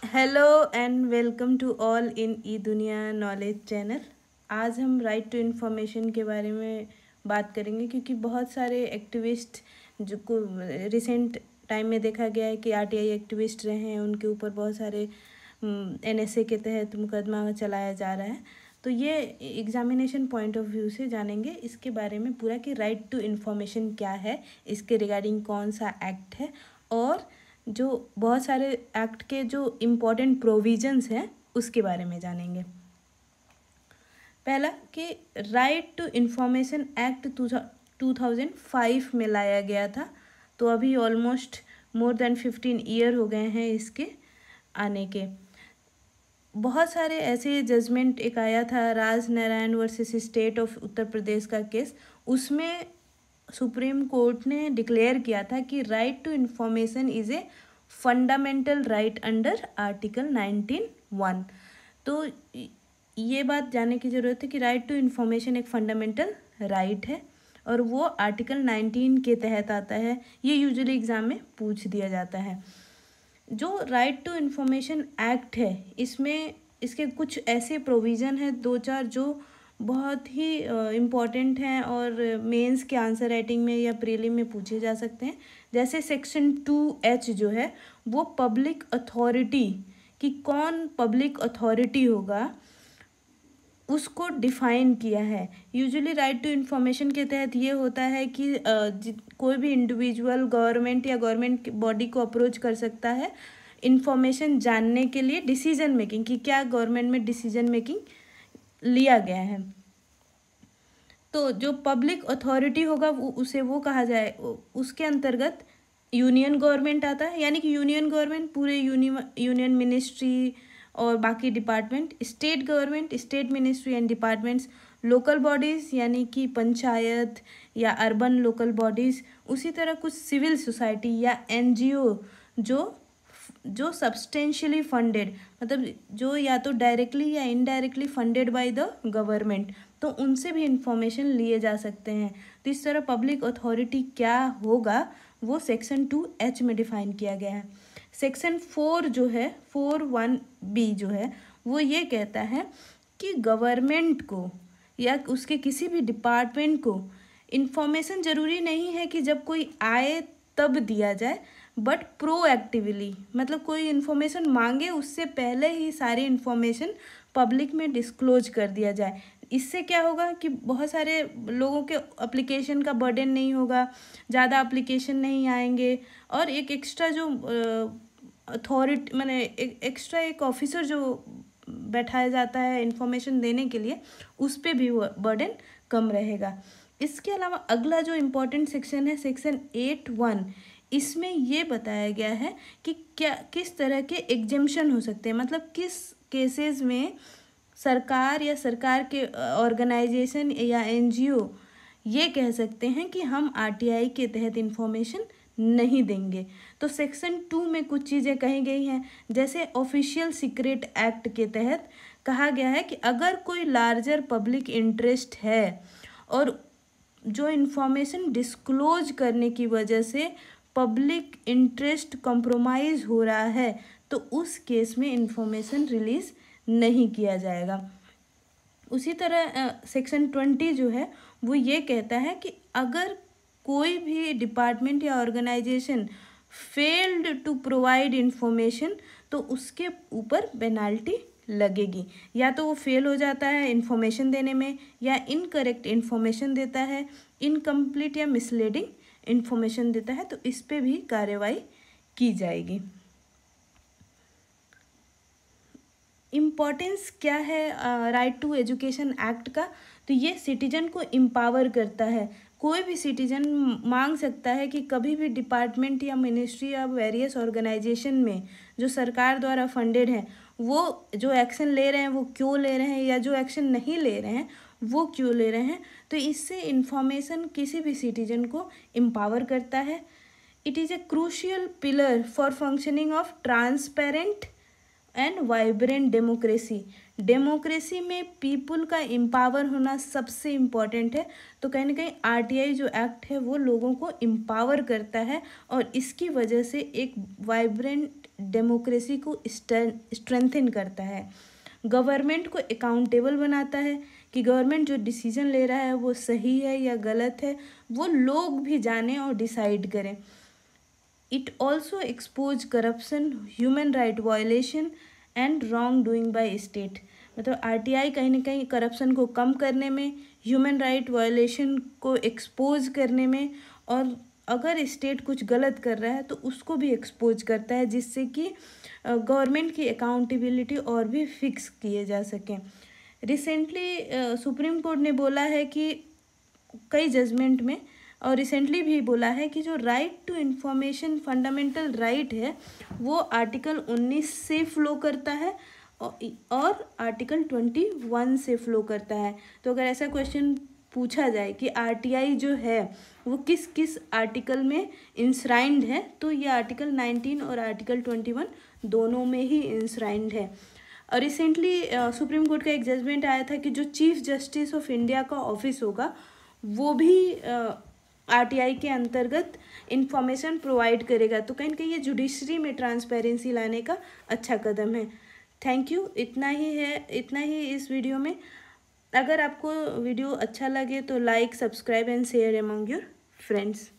Hello and welcome to all in E दुनिया knowledge channel. आज हम राइट टू इन्फॉर्मेशन के बारे में बात करेंगे क्योंकि बहुत सारे एक्टिविस्ट जो को रिसेंट टाइम में देखा गया है कि आरटीआई एक्टिविस्ट रहे हैं, उनके ऊपर बहुत सारे एनएसए के तहत मुकदमा चलाया जा रहा है। तो ये एग्जामिनेशन पॉइंट ऑफ व्यू से जानेंगे इसके बारे में पूरा कि राइट टू इन्फॉर्मेशन क्या है, इसके रिगार्डिंग कौन सा एक्ट है और जो बहुत सारे एक्ट के जो इम्पोर्टेंट प्रोविजंस हैं उसके बारे में जानेंगे। पहला कि राइट टू इन्फॉर्मेशन एक्ट 2005 में लाया गया था, तो अभी ऑलमोस्ट मोर देन 15 ईयर हो गए हैं इसके आने के। बहुत सारे ऐसे जजमेंट एक आया था, Raj Narayan versus state of Uttar Pradesh का केस, उसमें सुप्रीम कोर्ट ने डिक्लेयर किया था कि right to information is a fundamental right under article 19(1). तो ये बात जानने की ज़रूरत है कि राइट टू इन्फॉर्मेशन एक फंडामेंटल राइट है और वो आर्टिकल 19 के तहत आता है। ये यूजुअली एग्ज़ाम में पूछ दिया जाता है। जो राइट टू इन्फॉर्मेशन एक्ट है इसमें इसके कुछ ऐसे प्रोविज़न है, दो चार, जो बहुत ही इम्पॉर्टेंट हैं और मेंस के आंसर राइटिंग में या प्रीलिम में पूछे जा सकते हैं। जैसे सेक्शन 2H जो है वो पब्लिक अथॉरिटी, कि कौन पब्लिक अथॉरिटी होगा उसको डिफाइन किया है। यूजुअली राइट टू इन्फॉर्मेशन के तहत ये होता है कि कोई भी इंडिविजुअल गवर्नमेंट या गवर्नमेंट बॉडी को अप्रोच कर सकता है इन्फॉर्मेशन जानने के लिए, डिसीजन मेकिंग, कि क्या गवर्नमेंट में डिसीजन मेकिंग लिया गया है। तो जो पब्लिक अथॉरिटी होगा उसे वो कहा जाए, उसके अंतर्गत यूनियन गवर्नमेंट आता है, यानी कि यूनियन गवर्नमेंट पूरे यूनियन मिनिस्ट्री और बाकी department, state government, state ministry and departments, local bodies यानी कि पंचायत या अर्बन लोकल बॉडीज़, उसी तरह कुछ सिविल सोसाइटी या एनजीओ जो सब्सटेंशियली फंडेड, मतलब जो या तो डायरेक्टली या indirectly funded by the government, तो उनसे भी इंफॉर्मेशन लिए जा सकते हैं। तो इस तरह पब्लिक अथॉरिटी क्या होगा वो सेक्शन 2H में डिफाइन किया गया है। सेक्शन 4 जो है 4(1)B जो है वो ये कहता है कि गवर्नमेंट को या उसके किसी भी डिपार्टमेंट को इन्फॉर्मेशन ज़रूरी नहीं है कि जब कोई आए तब दिया जाए, बट प्रोएक्टिवली, मतलब कोई इन्फॉर्मेशन मांगे उससे पहले ही सारी इन्फॉर्मेशन पब्लिक में डिस्क्लोज कर दिया जाए। इससे क्या होगा कि बहुत सारे लोगों के एप्लीकेशन का बर्डन नहीं होगा, ज़्यादा एप्लीकेशन नहीं आएंगे और एक एक्स्ट्रा जो अथॉरिटी माने एक्स्ट्रा एक ऑफिसर जो बैठाया जाता है इन्फॉर्मेशन देने के लिए, उस पर भी बर्डन कम रहेगा। इसके अलावा अगला जो इम्पोर्टेंट सेक्शन है सेक्शन 8(1), इसमें ये बताया गया है कि क्या किस तरह के एग्जेम्पशन हो सकते हैं, मतलब किस केसेस में सरकार या सरकार के ऑर्गेनाइजेशन या एनजीओ ये कह सकते हैं कि हम आरटीआई के तहत इन्फॉर्मेशन नहीं देंगे। तो सेक्शन 2 में कुछ चीज़ें कही गई हैं, जैसे ऑफिशियल सीक्रेट एक्ट के तहत कहा गया है कि अगर कोई लार्जर पब्लिक इंटरेस्ट है और जो इन्फॉर्मेशन डिस्क्लोज करने की वजह से पब्लिक इंटरेस्ट कंप्रोमाइज़ हो रहा है तो उस केस में इन्फॉर्मेशन रिलीज़ नहीं किया जाएगा। उसी तरह सेक्शन 20 जो है वो ये कहता है कि अगर कोई भी डिपार्टमेंट या organisation failed to provide information तो उसके ऊपर पेनाल्टी लगेगी, या तो वो फेल हो जाता है इन्फॉर्मेशन देने में, या इनकरेक्ट इन्फॉर्मेशन देता है, इनकम्प्लीट या मिसलीडिंग इन्फॉर्मेशन देता है, तो इस पे भी कार्रवाई की जाएगी। इम्पॉर्टेंस क्या है राइट टू एजुकेशन एक्ट का? तो ये सिटीजन को एम्पावर करता है। कोई भी सिटीजन मांग सकता है कि कभी भी डिपार्टमेंट या मिनिस्ट्री या वेरियस ऑर्गेनाइजेशन में जो सरकार द्वारा फंडेड हैं वो जो एक्शन ले रहे हैं वो क्यों ले रहे हैं, या जो एक्शन नहीं ले रहे हैं वो क्यों ले रहे हैं। तो इससे इन्फॉर्मेशन किसी भी सिटीजन को एम्पावर करता है। It is a crucial pillar for functioning of transparent and vibrant democracy. Democracy में पीपल का एम्पावर होना सबसे इम्पॉर्टेंट है। तो कहीं ना कहीं आरटीआई जो एक्ट है वो लोगों को एम्पावर करता है और इसकी वजह से एक वाइब्रेंट डेमोक्रेसी को स्ट्रेंथन करता है, गवर्नमेंट को अकाउंटेबल बनाता है कि गवर्नमेंट जो डिसीजन ले रहा है वो सही है या गलत है, वो लोग भी जानें और डिसाइड करें। It also expose corruption, human right violation and wrong doing by state. मतलब आरटीआई कहीं ना कहीं करप्शन को कम करने में, ह्यूमन राइट वायलेशन को एक्सपोज करने में, और अगर स्टेट कुछ गलत कर रहा है तो उसको भी एक्सपोज करता है, जिससे कि गवर्नमेंट की अकाउंटेबिलिटी और भी फिक्स किए जा सकें। रिसेंटली सुप्रीम कोर्ट ने बोला है कि कई जजमेंट में, और रिसेंटली भी बोला है कि जो right to information fundamental right है वो आर्टिकल 19 से फ्लो करता है और आर्टिकल 21 से फ्लो करता है। तो अगर ऐसा क्वेश्चन पूछा जाए कि आरटीआई जो है वो किस किस आर्टिकल में इंश्राइंड है, तो ये आर्टिकल 19 और आर्टिकल 21 दोनों में ही इंश्राइंड है। और रिसेंटली सुप्रीम कोर्ट का एक जजमेंट आया था कि जो चीफ जस्टिस ऑफ इंडिया का ऑफिस होगा वो भी आरटीआई के अंतर्गत इंफॉर्मेशन प्रोवाइड करेगा। तो कहीं ना कहीं ये जुडिशरी में ट्रांसपेरेंसी लाने का अच्छा कदम है। थैंक यू, इतना ही इस वीडियो में। अगर आपको वीडियो अच्छा लगे तो like, subscribe and share among your friends.